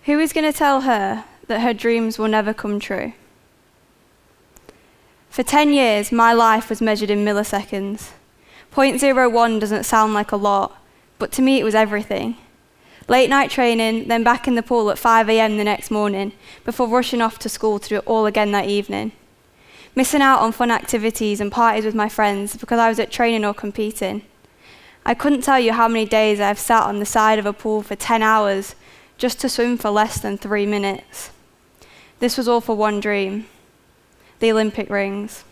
Who is going to tell her that her dreams will never come true? For 10 years, my life was measured in milliseconds. 0.01 doesn't sound like a lot, but to me it was everything. Late night training, then back in the pool at 5 a.m. the next morning, before rushing off to school to do it all again that evening. Missing out on fun activities and parties with my friends because I was at training or competing. I couldn't tell you how many days I've sat on the side of a pool for 10 hours just to swim for less than 3 minutes. This was all for one dream: the Olympic rings.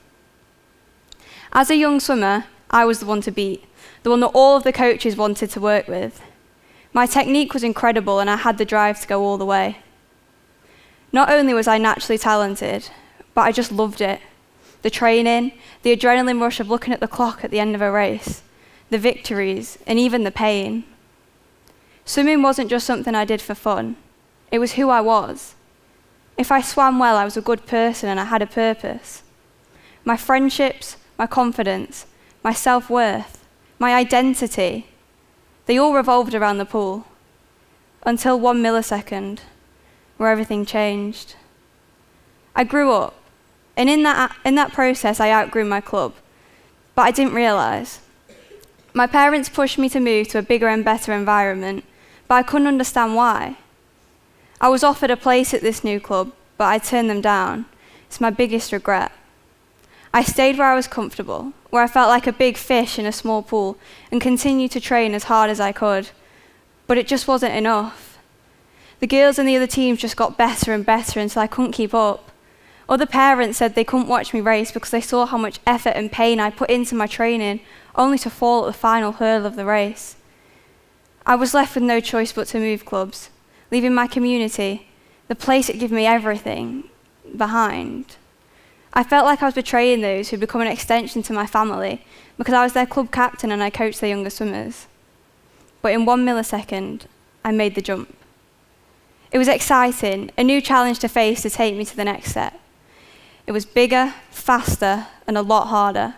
As a young swimmer, I was the one to beat, the one that all of the coaches wanted to work with. My technique was incredible and I had the drive to go all the way. Not only was I naturally talented, but I just loved it. The training, the adrenaline rush of looking at the clock at the end of a race, the victories, and even the pain. Swimming wasn't just something I did for fun. It was who I was. If I swam well, I was a good person and I had a purpose. My friendships, my confidence, my self-worth, my identity, they all revolved around the pool. Until 1 millisecond, where everything changed. I grew up, and in that process I outgrew my club, but I didn't realize. My parents pushed me to move to a bigger and better environment, but I couldn't understand why. I was offered a place at this new club, but I turned them down. It's my biggest regret. I stayed where I was comfortable, where I felt like a big fish in a small pool, and continued to train as hard as I could, but it just wasn't enough. The girls in the other teams just got better and better until I couldn't keep up. Other parents said they couldn't watch me race because they saw how much effort and pain I put into my training, only to fall at the final hurdle of the race. I was left with no choice but to move clubs, leaving my community, the place that gave me everything, behind. I felt like I was betraying those who'd become an extension to my family because I was their club captain and I coached their younger swimmers. But in 1 millisecond, I made the jump. It was exciting, a new challenge to face to take me to the next step. It was bigger, faster, and a lot harder.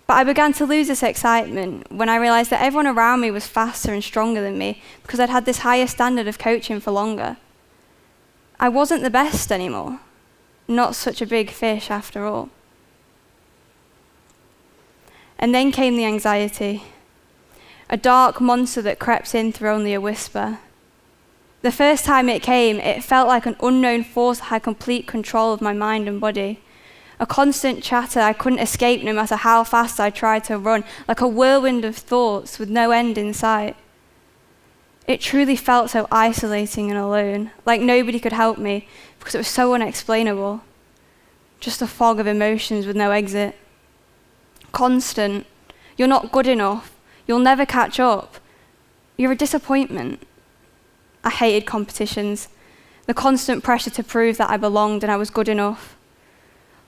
But I began to lose this excitement when I realized that everyone around me was faster and stronger than me because I'd had this higher standard of coaching for longer. I wasn't the best anymore. Not such a big fish after all. And then came the anxiety, a dark monster that crept in through only a whisper. The first time it came, it felt like an unknown force had complete control of my mind and body. A constant chatter I couldn't escape no matter how fast I tried to run, like a whirlwind of thoughts with no end in sight. It truly felt so isolating and alone, like nobody could help me because it was so unexplainable. Just a fog of emotions with no exit. Constant. You're not good enough. You'll never catch up. You're a disappointment. I hated competitions, the constant pressure to prove that I belonged and I was good enough.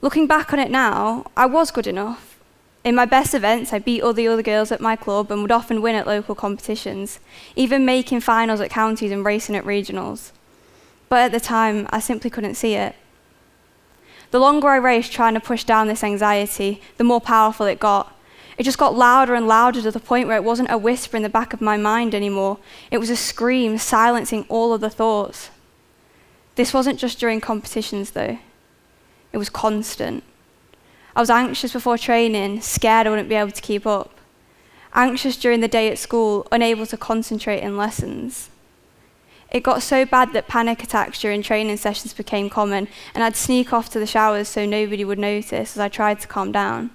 Looking back on it now, I was good enough. In my best events, I beat all the other girls at my club and would often win at local competitions, even making finals at counties and racing at regionals. But at the time, I simply couldn't see it. The longer I raced trying to push down this anxiety, the more powerful it got. It just got louder and louder to the point where it wasn't a whisper in the back of my mind anymore. It was a scream silencing all other thoughts. This wasn't just during competitions though. It was constant. I was anxious before training, scared I wouldn't be able to keep up. Anxious during the day at school, unable to concentrate in lessons. It got so bad that panic attacks during training sessions became common, and I'd sneak off to the showers so nobody would notice as I tried to calm down.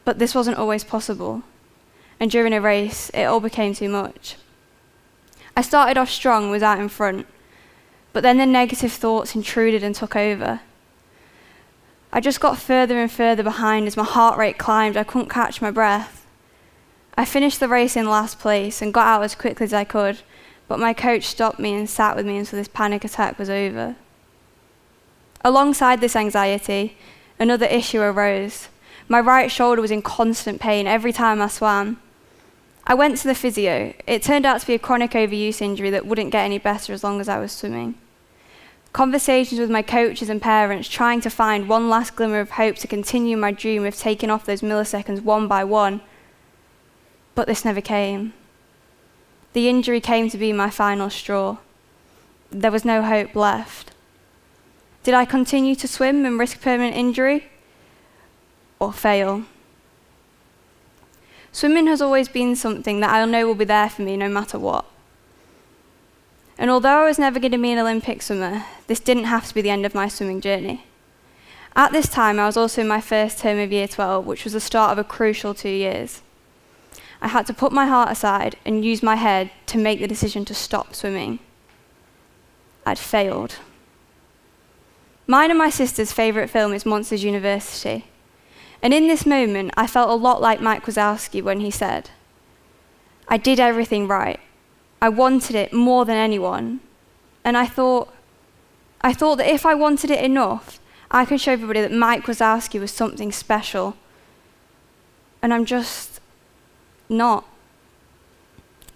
But this wasn't always possible, and during a race, it all became too much. I started off strong, was out in front, but then the negative thoughts intruded and took over. I just got further and further behind as my heart rate climbed. I couldn't catch my breath. I finished the race in last place and got out as quickly as I could, but my coach stopped me and sat with me until this panic attack was over. Alongside this anxiety, another issue arose. My right shoulder was in constant pain every time I swam. I went to the physio. It turned out to be a chronic overuse injury that wouldn't get any better as long as I was swimming. Conversations with my coaches and parents trying to find one last glimmer of hope to continue my dream of taking off those milliseconds one by one. But this never came. The injury came to be my final straw. there was no hope left. Did I continue to swim and risk permanent injury, or fail? Swimming has always been something that I'll know will be there for me no matter what. And although I was never going to be an Olympic swimmer, this didn't have to be the end of my swimming journey. At this time, I was also in my first term of year 12, which was the start of a crucial 2 years. I had to put my heart aside and use my head to make the decision to stop swimming. I'd failed. Mine and my sister's favourite film is Monsters University. And in this moment, I felt a lot like Mike Wazowski when he said, I did everything right. I wanted it more than anyone. And I thought that if I wanted it enough, I could show everybody that Mike Wazowski was something special. And I'm just not.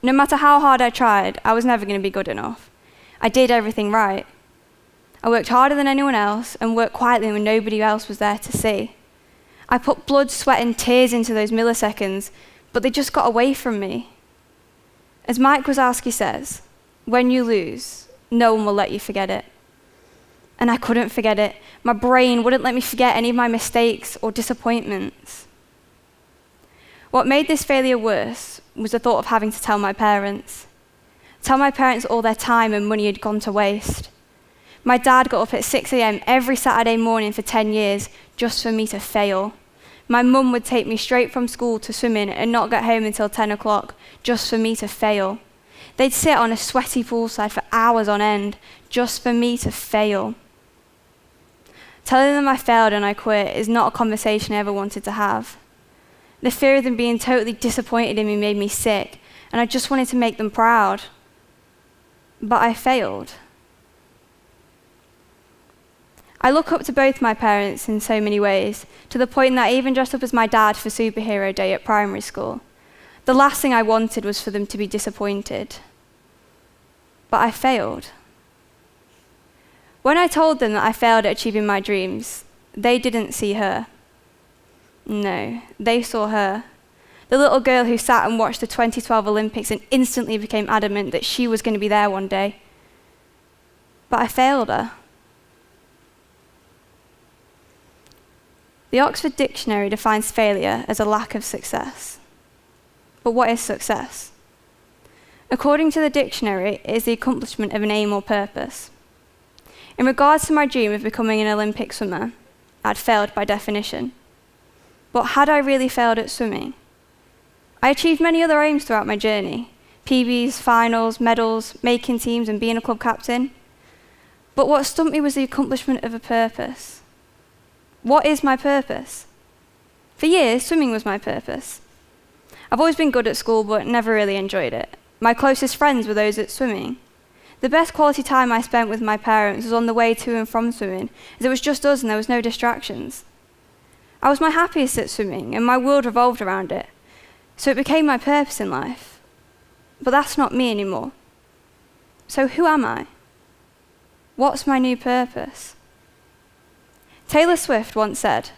No matter how hard I tried, I was never going to be good enough. I did everything right. I worked harder than anyone else and worked quietly when nobody else was there to see. I put blood, sweat, and tears into those milliseconds, but they just got away from me. As Mike Wazowski says, when you lose, no one will let you forget it. And I couldn't forget it. My brain wouldn't let me forget any of my mistakes or disappointments. What made this failure worse was the thought of having to tell my parents. Tell my parents all their time and money had gone to waste. My dad got up at 6 a.m. every Saturday morning for 10 years just for me to fail. My mum would take me straight from school to swimming and not get home until 10 o'clock just for me to fail. They'd sit on a sweaty poolside for hours on end just for me to fail. Telling them I failed and I quit is not a conversation I ever wanted to have. The fear of them being totally disappointed in me made me sick, and I just wanted to make them proud. But I failed. I look up to both my parents in so many ways, to the point that I even dressed up as my dad for Superhero Day at primary school. The last thing I wanted was for them to be disappointed. But I failed. When I told them that I failed at achieving my dreams, they didn't see her. No, they saw her. The little girl who sat and watched the 2012 Olympics and instantly became adamant that she was going to be there one day. But I failed her. The Oxford Dictionary defines failure as a lack of success. But what is success? According to the dictionary, it is the accomplishment of an aim or purpose. In regards to my dream of becoming an Olympic swimmer, I'd failed by definition. But had I really failed at swimming? I achieved many other aims throughout my journey: PBs, finals, medals, making teams, and being a club captain. But what stumped me was the accomplishment of a purpose. What is my purpose? For years, swimming was my purpose. I've always been good at school, but never really enjoyed it. My closest friends were those at swimming. The best quality time I spent with my parents was on the way to and from swimming, as it was just us and there was no distractions. I was my happiest at swimming, and my world revolved around it. So it became my purpose in life. But that's not me anymore. So who am I? What's my new purpose? Taylor Swift once said,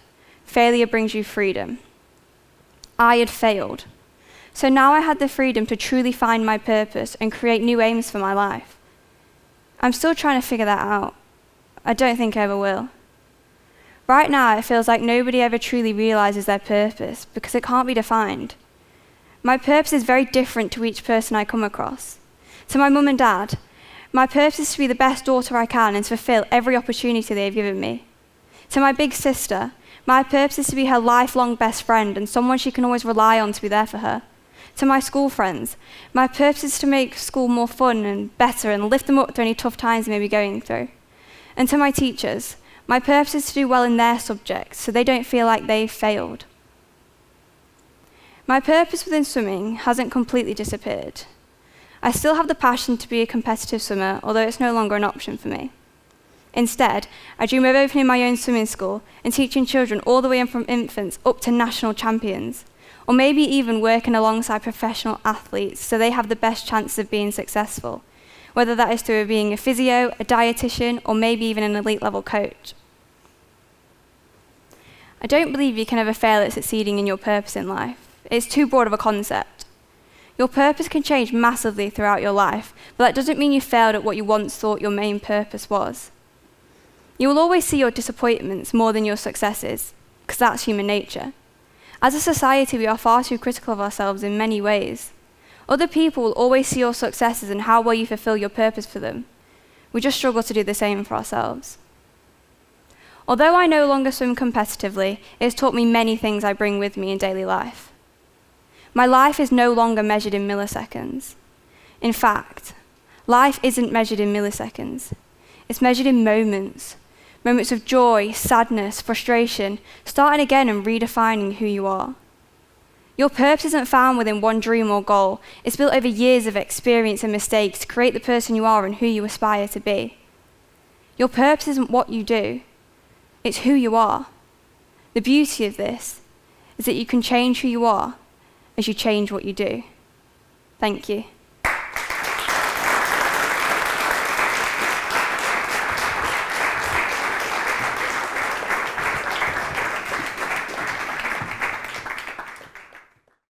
"Failure brings you freedom." I had failed. So now I had the freedom to truly find my purpose and create new aims for my life. I'm still trying to figure that out. I don't think I ever will. Right now, it feels like nobody ever truly realizes their purpose because it can't be defined. My purpose is very different to each person I come across. To my mum and dad, my purpose is to be the best daughter I can and to fulfill every opportunity they've given me. To my big sister, my purpose is to be her lifelong best friend and someone she can always rely on to be there for her. To my school friends, my purpose is to make school more fun and better and lift them up through any tough times they may be going through. And to my teachers, my purpose is to do well in their subjects so they don't feel like they've failed. My purpose within swimming hasn't completely disappeared. I still have the passion to be a competitive swimmer, although it's no longer an option for me. Instead, I dream of opening my own swimming school and teaching children all the way from infants up to national champions, or maybe even working alongside professional athletes so they have the best chance of being successful, whether that is through being a physio, a dietitian, or maybe even an elite level coach. I don't believe you can ever fail at succeeding in your purpose in life. It's too broad of a concept. Your purpose can change massively throughout your life, but that doesn't mean you failed at what you once thought your main purpose was. You will always see your disappointments more than your successes, because that's human nature. As a society, we are far too critical of ourselves in many ways. Other people will always see your successes and how well you fulfill your purpose for them. We just struggle to do the same for ourselves. Although I no longer swim competitively, it has taught me many things I bring with me in daily life. My life is no longer measured in milliseconds. In fact, life isn't measured in milliseconds. It's measured in moments. Moments of joy, sadness, frustration, starting again and redefining who you are. Your purpose isn't found within one dream or goal. It's built over years of experience and mistakes to create the person you are and who you aspire to be. Your purpose isn't what you do. It's who you are. The beauty of this is that you can change who you are as you change what you do. Thank you.